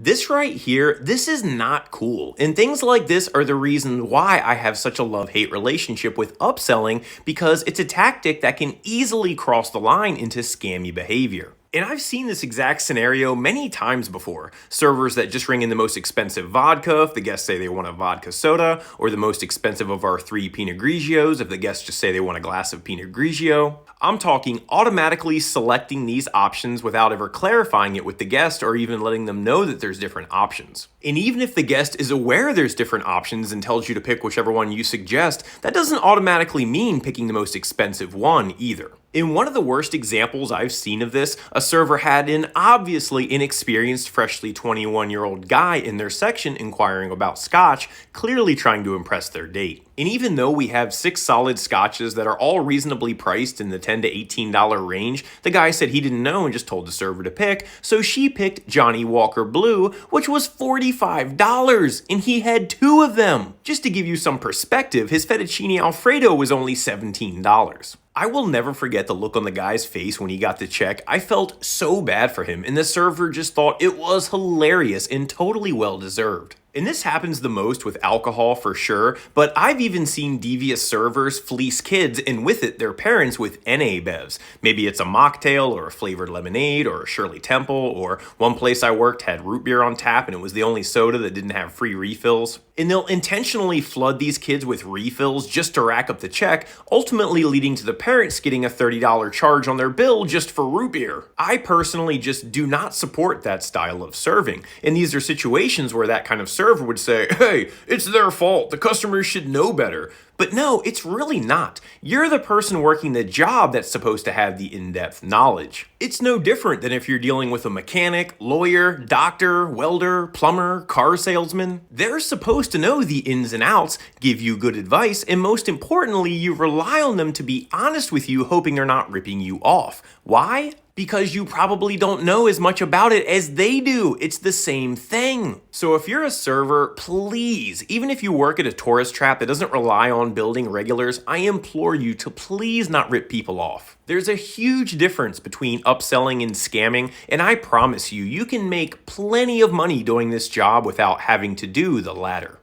This right here, this is not cool. And things like this are the reason why I have such a love-hate relationship with upselling, because it's a tactic that can easily cross the line into scammy behavior. And I've seen this exact scenario many times before. Servers that just ring in the most expensive vodka if the guests say they want a vodka soda, or the most expensive of our 3 Pinot Grigios if the guests just say they want a glass of Pinot Grigio. I'm talking automatically selecting these options without ever clarifying it with the guest or even letting them know that there's different options. And even if the guest is aware there's different options and tells you to pick whichever one you suggest, that doesn't automatically mean picking the most expensive one either. In one of the worst examples I've seen of this, a server had an obviously inexperienced, freshly 21-year-old guy in their section inquiring about scotch, clearly trying to impress their date. And even though we have 6 solid scotches that are all reasonably priced in the $10 to $18 range, the guy said he didn't know and just told the server to pick, so she picked Johnny Walker Blue, which was $45, and he had 2 of them. Just to give you some perspective, his fettuccine alfredo was only $17. I will never forget the look on the guy's face when he got the check. I felt so bad for him, and the server just thought it was hilarious and totally well-deserved. And this happens the most with alcohol for sure, but I've even seen devious servers fleece kids and with it their parents with NA bevs. Maybe it's a mocktail or a flavored lemonade or a Shirley Temple, or one place I worked had root beer on tap and it was the only soda that didn't have free refills. And they'll intentionally flood these kids with refills just to rack up the check, ultimately leading to the parents getting a $30 charge on their bill just for root beer. I personally just do not support that style of serving, and these are situations where that kind of server would say, "Hey, it's their fault, the customers should know better." But no, it's really not. You're the person working the job that's supposed to have the in-depth knowledge. It's no different than if you're dealing with a mechanic, lawyer, doctor, welder, plumber, car salesman. They're supposed to know the ins and outs, give you good advice, and most importantly, you rely on them to be honest with you, hoping they're not ripping you off. Why? Because you probably don't know as much about it as they do. It's the same thing. So if you're a server, please, even if you work at a tourist trap that doesn't rely on building regulars, I implore you to please not rip people off. There's a huge difference between upselling and scamming, and I promise you, you can make plenty of money doing this job without having to do the latter.